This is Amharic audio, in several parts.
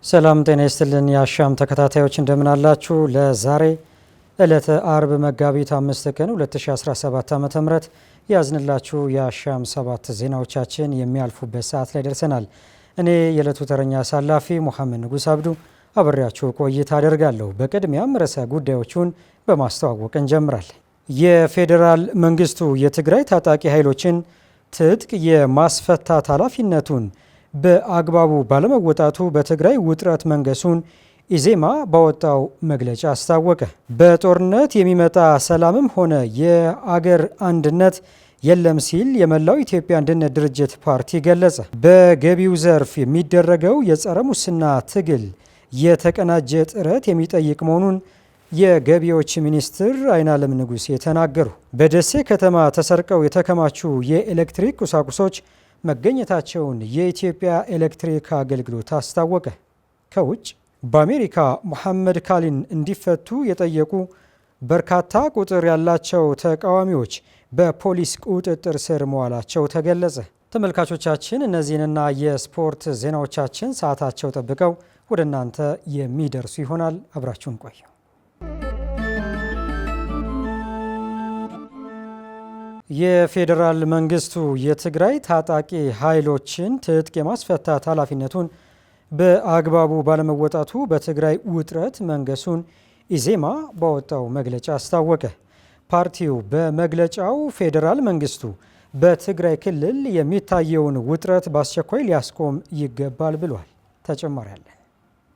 ሰላም ጤና ይስጥልን የአሻም ተከታታዮች እንደምን አላችሁ? ለዛሬ ዕለተ አርብ መጋቢት 5 ቀን 2017 ዓ.ም ያዝንላችሁ የአሻም 7 ዜናዎቻችን የሚያልፉበት ሰዓት ላይ ደርሰናል። እኔ የዕለቱ ተረኛ አሳላፊ ሙሐመድ ንጉስ አብዱ አብሬያችሁ ቆይታ አደርጋለሁ። በቅድሚያም ርዕሰ ጉዳዮቹን በማስተዋወቅ እንጀምራለን። የፌዴራል መንግስቱ የትግራይ ታጣቂ ኃይሎችን ትጥቅ የማስፈታት ኃላፊነቱን በአግባቡ ባለመወጣቱ በትግራይ ውጥረት መንገሱን ኢዜማ ባወጣው መግለጫ አስታወቀ። በጦርነት የሚመጣ ሰላምም ሆነ የአገር አንድነት የለም ሲል የመላው ኢትዮጵያ አንድነት ድርጅት ፓርቲ ገለጸ። በገቢው ዘርፍ የሚደረገው የጸረ ሙስና ትግል የተቀናጀ ጥረት የሚጠይቅ መሆኑን የገቢዎች ሚኒስትር አይናለም ንጉሴ ተናገሩ። በደሴ ከተማ ተሰርቀው የተከማቹ የኤሌክትሪክ ቁሳቁሶች መገኘታቸውን የኢትዮጵያ ኤሌክትሪክ አገልግሎት አስታወቀ። ከውጭ በአሜሪካ ሙሐመድ ካሊን እንዲፈቱ የጠየቁ በርካታ ቁጥር ያላቸው ተቃዋሚዎች በፖሊስ ቁጥጥር ስር መዋላቸው ተገለጸ። ተመልካቾቻችን እነዚህንና የስፖርት ዜናዎቻችን ሰዓታቸው ጠብቀው ወደ እናንተ የሚደርሱ ይሆናል። አብራችሁን ቆዩ። የፌዴራል መንግስቱ የትግራይ ታጣቂ ኃይሎችን ትጥቅ የማስፈታት ኃላፊነቱን በአግባቡ ባለመወጣቱ በትግራይ ውጥረት መንገሱን ኢዜማ ባወጣው መግለጫ አስታወቀ። ፓርቲው በመግለጫው ፌዴራል መንግስቱ በትግራይ ክልል የሚታየውን ውጥረት በአስቸኳይ ሊያስቆም ይገባል ብሏል። ተጨማሪ አለ።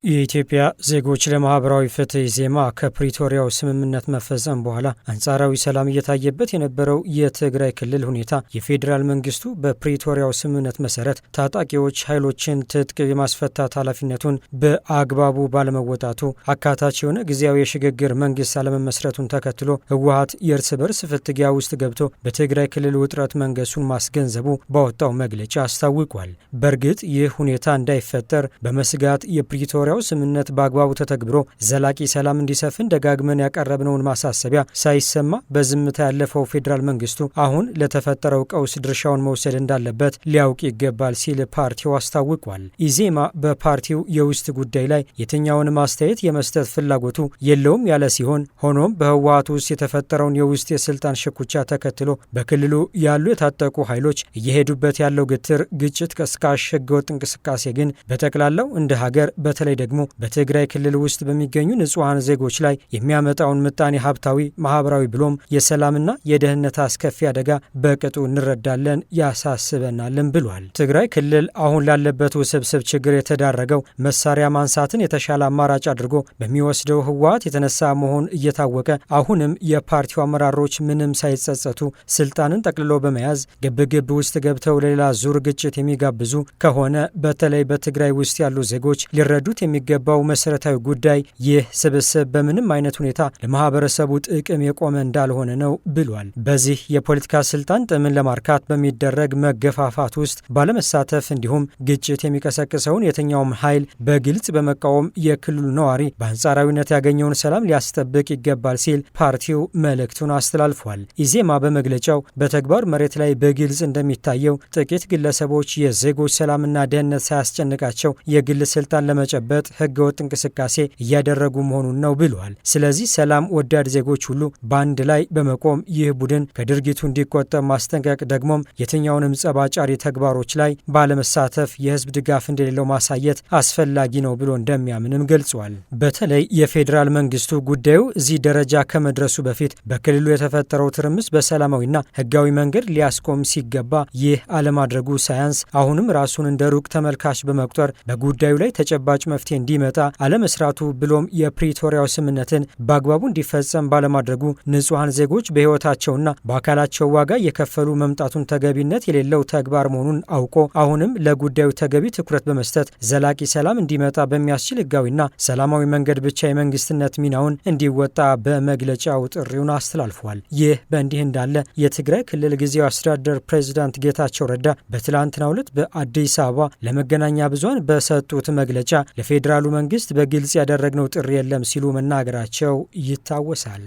የኢትዮጵያ ዜጎች ለማህበራዊ ፍትህ ኢዜማ ከፕሪቶሪያው ስምምነት መፈጸም በኋላ አንጻራዊ ሰላም እየታየበት የነበረው የትግራይ ክልል ሁኔታ የፌዴራል መንግስቱ በፕሪቶሪያው ስምምነት መሰረት ታጣቂዎች ኃይሎችን ትጥቅ የማስፈታት ኃላፊነቱን በአግባቡ ባለመወጣቱ አካታች የሆነ ጊዜያዊ የሽግግር መንግስት አለመመስረቱን ተከትሎ ህወሓት የእርስ በርስ ፍትጊያ ውስጥ ገብቶ በትግራይ ክልል ውጥረት መንገሱን ማስገንዘቡ ባወጣው መግለጫ አስታውቋል። በእርግጥ ይህ ሁኔታ እንዳይፈጠር በመስጋት የፕሪቶሪያ ስምምነት በአግባቡ ተተግብሮ ዘላቂ ሰላም እንዲሰፍን ደጋግመን ያቀረብነውን ማሳሰቢያ ሳይሰማ በዝምታ ያለፈው ፌዴራል መንግስቱ አሁን ለተፈጠረው ቀውስ ድርሻውን መውሰድ እንዳለበት ሊያውቅ ይገባል ሲል ፓርቲው አስታውቋል። ኢዜማ በፓርቲው የውስጥ ጉዳይ ላይ የትኛውንም አስተያየት የመስጠት ፍላጎቱ የለውም ያለ ሲሆን ሆኖም በህወሓት ውስጥ የተፈጠረውን የውስጥ የስልጣን ሽኩቻ ተከትሎ በክልሉ ያሉ የታጠቁ ኃይሎች እየሄዱበት ያለው ግትር ግጭት ቀስቃሽ ህገወጥ እንቅስቃሴ ግን በጠቅላላው እንደ ሀገር በተለይ ደግሞ በትግራይ ክልል ውስጥ በሚገኙ ንጹሐን ዜጎች ላይ የሚያመጣውን ምጣኔ ሀብታዊ፣ ማህበራዊ ብሎም የሰላምና የደህንነት አስከፊ አደጋ በቅጡ እንረዳለን ያሳስበናልን ብሏል። ትግራይ ክልል አሁን ላለበት ውስብስብ ችግር የተዳረገው መሳሪያ ማንሳትን የተሻለ አማራጭ አድርጎ በሚወስደው ህወሓት የተነሳ መሆን እየታወቀ አሁንም የፓርቲው አመራሮች ምንም ሳይጸጸቱ ስልጣንን ጠቅልሎ በመያዝ ግብግብ ውስጥ ገብተው ለሌላ ዙር ግጭት የሚጋብዙ ከሆነ በተለይ በትግራይ ውስጥ ያሉ ዜጎች ሊረዱት የሚገባው መሰረታዊ ጉዳይ ይህ ስብስብ በምንም አይነት ሁኔታ ለማህበረሰቡ ጥቅም የቆመ እንዳልሆነ ነው ብሏል። በዚህ የፖለቲካ ስልጣን ጥምን ለማርካት በሚደረግ መገፋፋት ውስጥ ባለመሳተፍ እንዲሁም ግጭት የሚቀሰቅሰውን የትኛውም ኃይል በግልጽ በመቃወም የክልሉ ነዋሪ በአንጻራዊነት ያገኘውን ሰላም ሊያስጠብቅ ይገባል ሲል ፓርቲው መልእክቱን አስተላልፏል። ኢዜማ በመግለጫው በተግባር መሬት ላይ በግልጽ እንደሚታየው ጥቂት ግለሰቦች የዜጎች ሰላምና ደህንነት ሳያስጨንቃቸው የግል ስልጣን ለመጨበጥ ህገወጥ እንቅስቃሴ እያደረጉ መሆኑን ነው ብሏል። ስለዚህ ሰላም ወዳድ ዜጎች ሁሉ በአንድ ላይ በመቆም ይህ ቡድን ከድርጊቱ እንዲቆጠብ ማስጠንቀቅ፣ ደግሞም የትኛውንም ጸባጫሪ ተግባሮች ላይ ባለመሳተፍ የህዝብ ድጋፍ እንደሌለው ማሳየት አስፈላጊ ነው ብሎ እንደሚያምንም ገልጿል። በተለይ የፌዴራል መንግስቱ ጉዳዩ እዚህ ደረጃ ከመድረሱ በፊት በክልሉ የተፈጠረው ትርምስ በሰላማዊና ህጋዊ መንገድ ሊያስቆም ሲገባ ይህ አለማድረጉ ሳያንስ አሁንም ራሱን እንደ ሩቅ ተመልካች በመቁጠር በጉዳዩ ላይ ተጨባጭ መፍትሄ እንዲመጣ አለመስራቱ ብሎም የፕሪቶሪያው ስምምነትን በአግባቡ እንዲፈጸም ባለማድረጉ ንጹሐን ዜጎች በህይወታቸውና በአካላቸው ዋጋ የከፈሉ መምጣቱን ተገቢነት የሌለው ተግባር መሆኑን አውቆ አሁንም ለጉዳዩ ተገቢ ትኩረት በመስጠት ዘላቂ ሰላም እንዲመጣ በሚያስችል ህጋዊና ሰላማዊ መንገድ ብቻ የመንግስትነት ሚናውን እንዲወጣ በመግለጫው ጥሪውን አስተላልፏል። ይህ በእንዲህ እንዳለ የትግራይ ክልል ጊዜያዊ አስተዳደር ፕሬዚዳንት ጌታቸው ረዳ በትላንትናው ዕለት በአዲስ አበባ ለመገናኛ ብዙሃን በሰጡት መግለጫ ለፌዴራሉ መንግስት በግልጽ ያደረግነው ጥሪ የለም ሲሉ መናገራቸው ይታወሳል።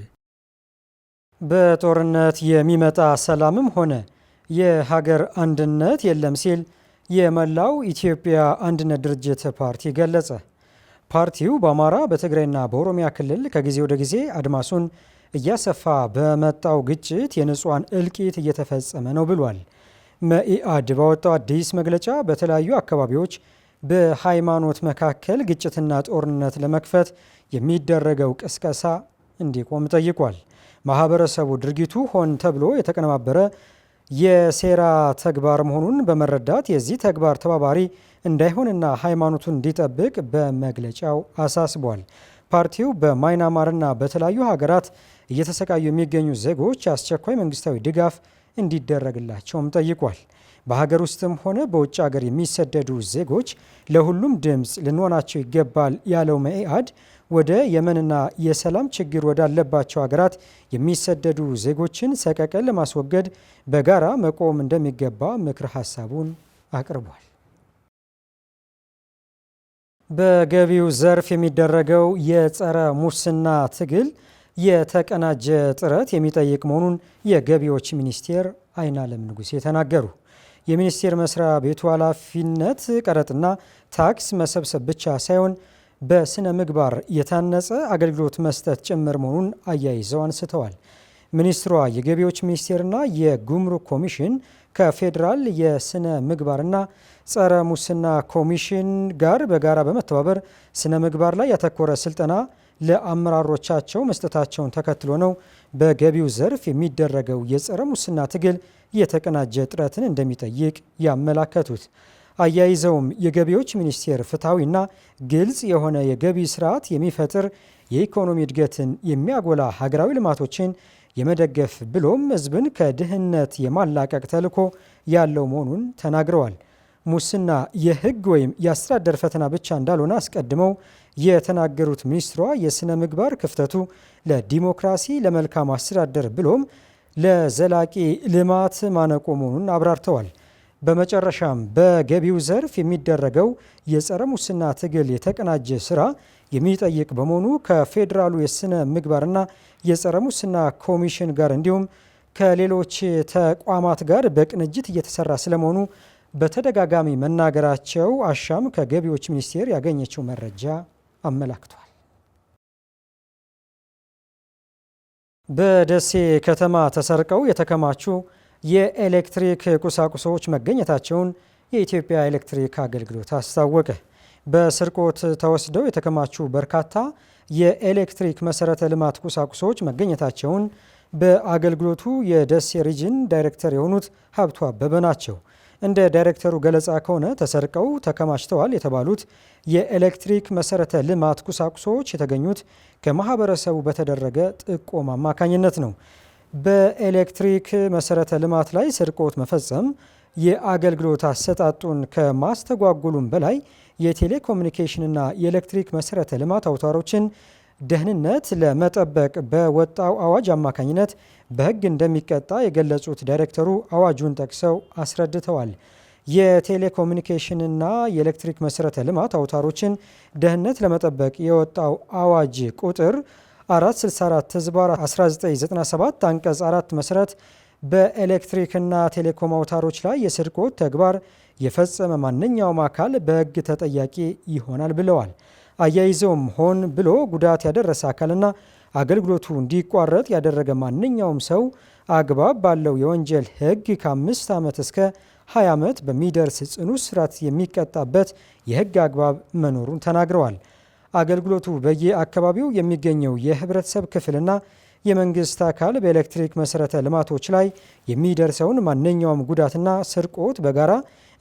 በጦርነት የሚመጣ ሰላምም ሆነ የሀገር አንድነት የለም ሲል የመላው ኢትዮጵያ አንድነት ድርጅት ፓርቲ ገለጸ። ፓርቲው በአማራ በትግራይና በኦሮሚያ ክልል ከጊዜ ወደ ጊዜ አድማሱን እያሰፋ በመጣው ግጭት የንጹሃን እልቂት እየተፈጸመ ነው ብሏል። መኢአድ ባወጣው አዲስ መግለጫ በተለያዩ አካባቢዎች በሃይማኖት መካከል ግጭትና ጦርነት ለመክፈት የሚደረገው ቅስቀሳ እንዲቆም ጠይቋል። ማህበረሰቡ ድርጊቱ ሆን ተብሎ የተቀነባበረ የሴራ ተግባር መሆኑን በመረዳት የዚህ ተግባር ተባባሪ እንዳይሆንና ሃይማኖቱን እንዲጠብቅ በመግለጫው አሳስቧል። ፓርቲው በማይናማርና በተለያዩ ሀገራት እየተሰቃዩ የሚገኙ ዜጎች አስቸኳይ መንግስታዊ ድጋፍ እንዲደረግላቸውም ጠይቋል። በሀገር ውስጥም ሆነ በውጭ ሀገር የሚሰደዱ ዜጎች ለሁሉም ድምፅ ልንሆናቸው ይገባል ያለው መኢአድ ወደ የመንና የሰላም ችግር ወዳለባቸው ሀገራት የሚሰደዱ ዜጎችን ሰቀቀን ለማስወገድ በጋራ መቆም እንደሚገባ ምክረ ሀሳቡን አቅርቧል። በገቢው ዘርፍ የሚደረገው የጸረ ሙስና ትግል የተቀናጀ ጥረት የሚጠይቅ መሆኑን የገቢዎች ሚኒስቴር አይናለም ንጉሴ ተናገሩ። የሚኒስቴር መስሪያ ቤቱ ኃላፊነት ቀረጥና ታክስ መሰብሰብ ብቻ ሳይሆን በስነ ምግባር የታነጸ አገልግሎት መስጠት ጭምር መሆኑን አያይዘው አንስተዋል። ሚኒስትሯ የገቢዎች ሚኒስቴርና የጉምሩክ ኮሚሽን ከፌዴራል የስነ ምግባርና ጸረ ሙስና ኮሚሽን ጋር በጋራ በመተባበር ስነ ምግባር ላይ ያተኮረ ስልጠና ለአመራሮቻቸው መስጠታቸውን ተከትሎ ነው በገቢው ዘርፍ የሚደረገው የጸረ ሙስና ትግል የተቀናጀ ጥረትን እንደሚጠይቅ ያመላከቱት። አያይዘውም የገቢዎች ሚኒስቴር ፍትሐዊና ግልጽ የሆነ የገቢ ስርዓት የሚፈጥር የኢኮኖሚ እድገትን የሚያጎላ ሀገራዊ ልማቶችን የመደገፍ ብሎም ሕዝብን ከድህነት የማላቀቅ ተልዕኮ ያለው መሆኑን ተናግረዋል። ሙስና የሕግ ወይም የአስተዳደር ፈተና ብቻ እንዳልሆነ አስቀድመው የተናገሩት ሚኒስትሯ የስነ ምግባር ክፍተቱ ለዲሞክራሲ፣ ለመልካም አስተዳደር ብሎም ለዘላቂ ልማት ማነቆ መሆኑን አብራርተዋል። በመጨረሻም በገቢው ዘርፍ የሚደረገው የጸረ ሙስና ትግል የተቀናጀ ስራ የሚጠይቅ በመሆኑ ከፌዴራሉ የስነ ምግባርና የጸረ ሙስና ኮሚሽን ጋር እንዲሁም ከሌሎች ተቋማት ጋር በቅንጅት እየተሰራ ስለመሆኑ በተደጋጋሚ መናገራቸው አሻም ከገቢዎች ሚኒስቴር ያገኘችው መረጃ አመላክቷል። በደሴ ከተማ ተሰርቀው የተከማቹ የኤሌክትሪክ ቁሳቁሶች መገኘታቸውን የኢትዮጵያ ኤሌክትሪክ አገልግሎት አስታወቀ። በስርቆት ተወስደው የተከማቹ በርካታ የኤሌክትሪክ መሰረተ ልማት ቁሳቁሶች መገኘታቸውን በአገልግሎቱ የደሴ ሪጅን ዳይሬክተር የሆኑት ሀብቱ አበበ ናቸው። እንደ ዳይሬክተሩ ገለጻ ከሆነ ተሰርቀው ተከማችተዋል የተባሉት የኤሌክትሪክ መሰረተ ልማት ቁሳቁሶች የተገኙት ከማህበረሰቡ በተደረገ ጥቆማ አማካኝነት ነው። በኤሌክትሪክ መሰረተ ልማት ላይ ስርቆት መፈጸም የአገልግሎት አሰጣጡን ከማስተጓጉሉም በላይ የቴሌኮሙኒኬሽንና የኤሌክትሪክ መሰረተ ልማት አውታሮችን ደህንነት ለመጠበቅ በወጣው አዋጅ አማካኝነት በሕግ እንደሚቀጣ የገለጹት ዳይሬክተሩ አዋጁን ጠቅሰው አስረድተዋል። የቴሌኮሙኒኬሽንና የኤሌክትሪክ መሰረተ ልማት አውታሮችን ደህንነት ለመጠበቅ የወጣው አዋጅ ቁጥር 464/1997 አንቀጽ 4 መሰረት በኤሌክትሪክና ቴሌኮም አውታሮች ላይ የስርቆት ተግባር የፈጸመ ማንኛውም አካል በሕግ ተጠያቂ ይሆናል ብለዋል። አያይዘውም ሆን ብሎ ጉዳት ያደረሰ አካልና አገልግሎቱ እንዲቋረጥ ያደረገ ማንኛውም ሰው አግባብ ባለው የወንጀል ሕግ ከ5 ዓመት እስከ 20 ዓመት በሚደርስ ጽኑ እስራት የሚቀጣበት የሕግ አግባብ መኖሩን ተናግረዋል። አገልግሎቱ በየአካባቢው የሚገኘው የህብረተሰብ ክፍልና የመንግስት አካል በኤሌክትሪክ መሰረተ ልማቶች ላይ የሚደርሰውን ማንኛውም ጉዳትና ስርቆት በጋራ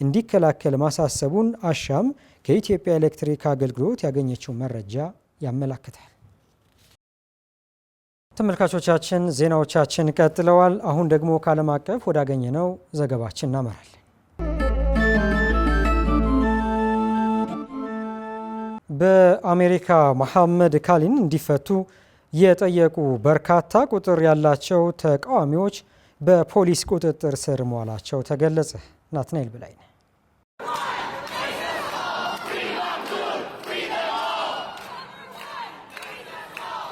እንዲከላከል ማሳሰቡን አሻም ከኢትዮጵያ ኤሌክትሪክ አገልግሎት ያገኘችው መረጃ ያመላክታል። ተመልካቾቻችን ዜናዎቻችን ቀጥለዋል። አሁን ደግሞ ከዓለም አቀፍ ወዳገኘነው ዘገባችን እናመራለን። በአሜሪካ መሐመድ ካሊን እንዲፈቱ የጠየቁ በርካታ ቁጥር ያላቸው ተቃዋሚዎች በፖሊስ ቁጥጥር ስር መዋላቸው ተገለጸ። ናትናኤል ብላይ ነው።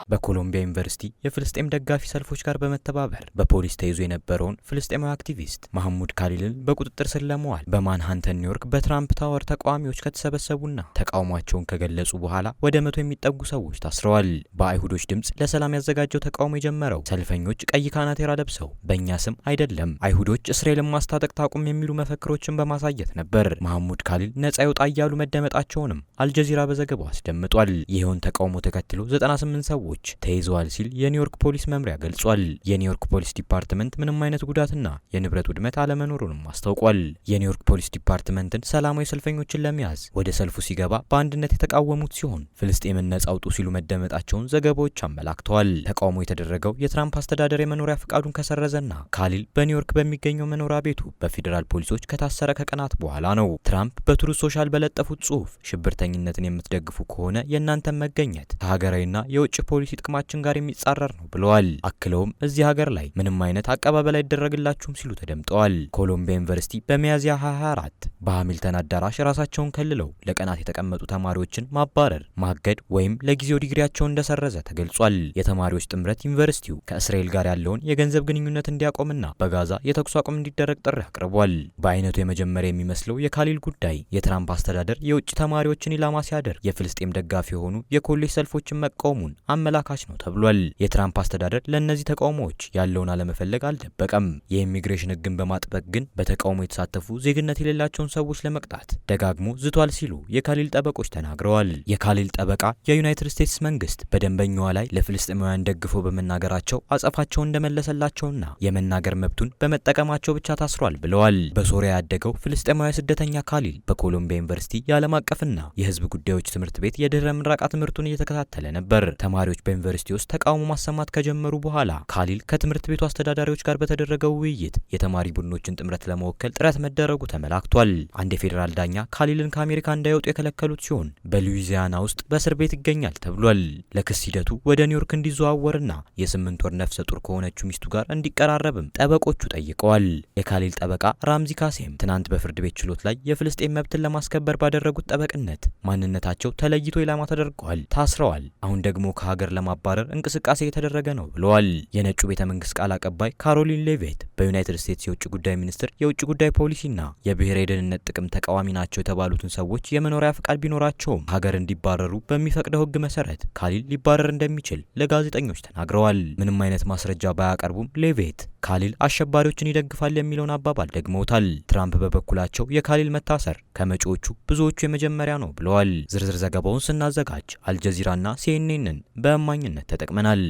በኮሎምቢያ ዩኒቨርሲቲ የፍልስጤም ደጋፊ ሰልፎች ጋር በመተባበር በፖሊስ ተይዞ የነበረውን ፍልስጤማዊ አክቲቪስት መሐሙድ ካሊልን በቁጥጥር ስር ለመዋል በማንሃተን ኒውዮርክ በትራምፕ ታወር ተቃዋሚዎች ከተሰበሰቡና ተቃውሟቸውን ከገለጹ በኋላ ወደ 100 የሚጠጉ ሰዎች ታስረዋል። በአይሁዶች ድምጽ ለሰላም ያዘጋጀው ተቃውሞ የጀመረው ሰልፈኞች ቀይ ካናቴራ ለብሰው በእኛ ስም አይደለም አይሁዶች እስራኤልን ማስታጠቅ ታቁም የሚሉ መፈክሮችን በማሳየት ነበር። መሐሙድ ካሊል ነጻ ይውጣ እያሉ መደመጣቸውንም አልጀዚራ በዘገባው አስደምጧል። ይኸውን ተቃውሞ ተከትሎ 98 ሰዎች ተይዘዋል ሲል የኒውዮርክ ፖሊስ መምሪያ ገልጿል። የኒውዮርክ ፖሊስ ዲፓርትመንት ምንም አይነት ጉዳትና የንብረት ውድመት አለመኖሩንም አስታውቋል። የኒውዮርክ ፖሊስ ዲፓርትመንትን ሰላማዊ ሰልፈኞችን ለመያዝ ወደ ሰልፉ ሲገባ በአንድነት የተቃወሙት ሲሆን ፍልስጤምን ነጻ አውጡ ሲሉ መደመጣቸውን ዘገባዎች አመላክተዋል። ተቃውሞ የተደረገው የትራምፕ አስተዳደር የመኖሪያ ፈቃዱን ከሰረዘና ካሊል በኒውዮርክ በሚገኘው መኖሪያ ቤቱ በፌዴራል ፖሊሶች ከታሰረ ከቀናት በኋላ ነው። ትራምፕ በትሩዝ ሶሻል በለጠፉት ጽሑፍ ሽብርተኝነትን የምትደግፉ ከሆነ የእናንተን መገኘት ከሀገራዊና የውጭ ፖሊሲ ጥቅማችን ጋር የሚጻረር ነው ብለዋል። አክለውም እዚህ ሀገር ላይ ምንም አይነት አቀባበል አይደረግላችሁም ሲሉ ተደምጠዋል። ኮሎምቢያ ዩኒቨርሲቲ በሚያዝያ 24 በሃሚልተን አዳራሽ ራሳቸውን ከልለው ለቀናት የተቀመጡ ተማሪዎችን ማባረር፣ ማገድ ወይም ለጊዜው ዲግሪያቸውን እንደሰረዘ ተገልጿል። የተማሪዎች ጥምረት ዩኒቨርሲቲው ከእስራኤል ጋር ያለውን የገንዘብ ግንኙነት እንዲያቆምና በጋዛ የተኩስ አቁም እንዲደረግ ጥሪ አቅርቧል። በአይነቱ የመጀመሪያ የሚመስለው የካሊል ጉዳይ የትራምፕ አስተዳደር የውጭ ተማሪዎችን ኢላማ ሲያደርግ የፍልስጤም ደጋፊ የሆኑ የኮሌጅ ሰልፎችን መቃወሙን አመላካች ነው ተብሏል። የትራምፕ አስተዳደር ለእነዚህ ተቃውሞዎች ያለውን አለመፈለግ አልደበቀም። የኢሚግሬሽን ሕግን በማጥበቅ ግን በተቃውሞ የተሳተፉ ዜግነት የሌላቸውን ሰዎች ለመቅጣት ደጋግሞ ዝቷል ሲሉ የካሊል ጠበቆች ተናግረዋል። የካሊል ጠበቃ የዩናይትድ ስቴትስ መንግስት በደንበኛዋ ላይ ለፍልስጤማውያን ደግፈው በመናገራቸው አጸፋቸውን እንደመለሰላቸውና የመናገር መብቱን በመጠቀማቸው ብቻ ታስሯል ብለዋል። በሶሪያ ያደገው ፍልስጤማዊ ስደተኛ ካሊል በኮሎምቢያ ዩኒቨርሲቲ የዓለም አቀፍና የህዝብ ጉዳዮች ትምህርት ቤት የድህረ ምረቃ ትምህርቱን እየተከታተለ ነበር። ተማሪዎች በዩኒቨርሲቲ ውስጥ ተቃውሞ ማሰማት ከጀመሩ በኋላ ካሊል ከትምህርት ቤቱ አስተዳዳሪዎች ጋር በተደረገው ውይይት የተማሪ ቡድኖችን ጥምረት ለመወከል ጥረት መደረጉ ተመላክቷል። አንድ የፌዴራል ዳኛ ካሊልን ከአሜሪካ እንዳይወጡ የከለከሉት ሲሆን በሉዊዚያና ውስጥ በእስር ቤት ይገኛል ተብሏል። ለክስ ሂደቱ ወደ ኒውዮርክ እንዲዘዋወርና የ8 ወር ነፍሰ ጡር ከሆነችው ሚስቱ ጋር እንዲቀራረብም ጠበቆቹ ጠይቀዋል። የካሊል ጠበቃ ራምዚ ካሴም ትናንት በፍርድ ቤት ችሎት ላይ የፍልስጤም መብትን ለማስከበር ባደረጉት ጠበቅነት ማንነታቸው ተለይቶ ኢላማ ተደርገዋል፣ ታስረዋል፣ አሁን ደግሞ ከሀገር ለማባረር እንቅስቃሴ የተደረገ ነው ብለዋል። የነጩ ቤተ መንግስት ቃል አቀባይ ካሮሊን ሌቪት በዩናይትድ ስቴትስ የውጭ ጉዳይ ሚኒስትር የውጭ ጉዳይ ፖሊሲና የብሔራዊ ደህንነት ጥቅም ተቃዋሚ ናቸው የተባሉትን ሰዎች የመኖሪያ ፍቃድ ቢኖራቸውም ሀገር እንዲባረሩ በሚፈቅደው ሕግ መሰረት ካሊል ሊባረር እንደሚችል ለጋዜጠኞች ተናግረዋል። ምንም አይነት ማስረጃ ባያቀርቡም ሌቪት ካሊል አሸባሪዎችን ይደግፋል የሚለውን አባባል ደግመውታል። ትራምፕ በበኩላቸው የካሊል መታሰር ከመጪዎቹ ብዙዎቹ የመጀመሪያ ነው ብለዋል። ዝርዝር ዘገባውን ስናዘጋጅ አልጀዚራና ሲኤንኤንን በእማኝነት ተጠቅመናል።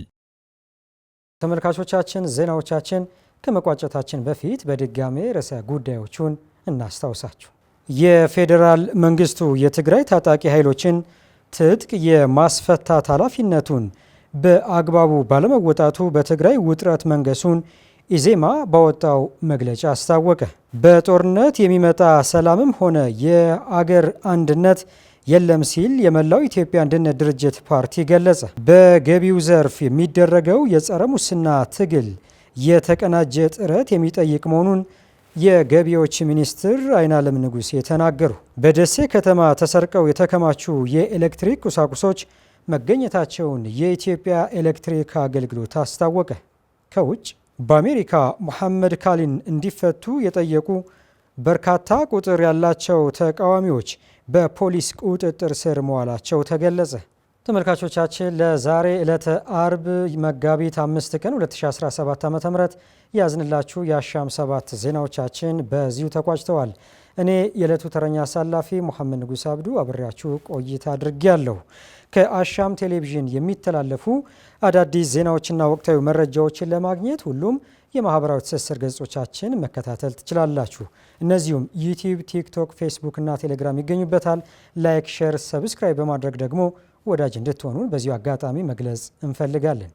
ተመልካቾቻችን ዜናዎቻችን ከመቋጨታችን በፊት በድጋሜ ርዕሰ ጉዳዮቹን እናስታውሳችሁ። የፌዴራል መንግስቱ የትግራይ ታጣቂ ኃይሎችን ትጥቅ የማስፈታት ኃላፊነቱን በአግባቡ ባለመወጣቱ በትግራይ ውጥረት መንገሱን ኢዜማ ባወጣው መግለጫ አስታወቀ። በጦርነት የሚመጣ ሰላምም ሆነ የአገር አንድነት የለም ሲል የመላው ኢትዮጵያ አንድነት ድርጅት ፓርቲ ገለጸ። በገቢው ዘርፍ የሚደረገው የጸረ ሙስና ትግል የተቀናጀ ጥረት የሚጠይቅ መሆኑን የገቢዎች ሚኒስትር አይናለም ንጉሴ ተናገሩ። በደሴ ከተማ ተሰርቀው የተከማቹ የኤሌክትሪክ ቁሳቁሶች መገኘታቸውን የኢትዮጵያ ኤሌክትሪክ አገልግሎት አስታወቀ። ከውጭ በአሜሪካ ሙሐመድ ካሊን እንዲፈቱ የጠየቁ በርካታ ቁጥር ያላቸው ተቃዋሚዎች በፖሊስ ቁጥጥር ስር መዋላቸው ተገለጸ። ተመልካቾቻችን ለዛሬ ዕለተ አርብ መጋቢት 5 ቀን 2017 ዓ.ም ያዝንላችሁ የአሻም 7 ዜናዎቻችን በዚሁ ተቋጭተዋል። እኔ የዕለቱ ተረኛ አሳላፊ ሙሐመድ ንጉስ አብዱ አብሬያችሁ ቆይታ አድርጌያለሁ። ከአሻም ቴሌቪዥን የሚተላለፉ አዳዲስ ዜናዎችና ወቅታዊ መረጃዎችን ለማግኘት ሁሉም የማህበራዊ ትስስር ገጾቻችን መከታተል ትችላላችሁ። እነዚሁም ዩቲዩብ፣ ቲክቶክ፣ ፌስቡክ እና ቴሌግራም ይገኙበታል። ላይክ፣ ሼር፣ ሰብስክራይብ በማድረግ ደግሞ ወዳጅ እንድትሆኑ በዚሁ አጋጣሚ መግለጽ እንፈልጋለን።